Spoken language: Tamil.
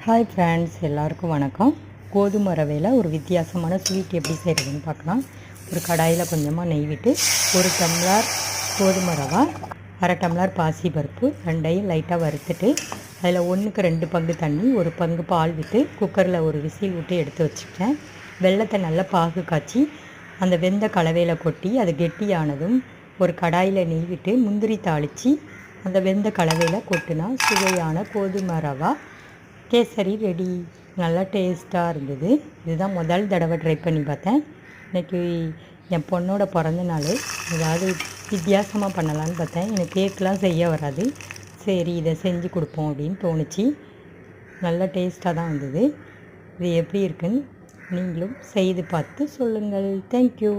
ஹாய் ஃப்ரெண்ட்ஸ், எல்லாருக்கும் வணக்கம். கோதுமை ரவையில் ஒரு வித்தியாசமான ஸ்வீட் எப்படி செய்கிறதுன்னு பார்க்கலாம். ஒரு கடாயில் கொஞ்சமாக நெய் விட்டு 1 டம்ளர் கோதுமை ரவை, 1/2 டம்ளர் பாசிப்பருப்பு ரெண்டையும் லைட்டாக வறுத்துட்டு அதில் 1க்கு 2 பங்கு தண்ணி 1 பங்கு பால் விட்டு குக்கரில் ஒரு விசில் விட்டு எடுத்து வச்சுக்கிட்டேன். வெல்லத்தை நல்லா பாகு காய்ச்சி அந்த வெந்த கலவையில் கொட்டி அது கெட்டியானதும் ஒரு கடாயில் நெய் விட்டு முந்திரி தாளித்து அந்த வெந்த கலவையில் கொட்டினா சுவையான கோதுமை ரவா கேசரி ரெடி. நல்லா டேஸ்ட்டாக இருந்தது. இதுதான் முதல் தடவை ட்ரை பண்ணி பார்த்தேன். இன்றைக்கி என் பொண்ணோட பிறந்த நாள், ஏதாவது வித்தியாசமாக பண்ணலான்னு பார்த்தேன். எனக்கு கேக்கெலாம் செய்ய வராது. சரி, இதை செஞ்சு கொடுப்போம் அப்படின்னு தோணுச்சு. நல்லா டேஸ்ட்டாக தான் வந்தது. இது எப்படி இருக்குன்னு நீங்களும் செய்து பார்த்து சொல்லுங்கள். தேங்க்யூ.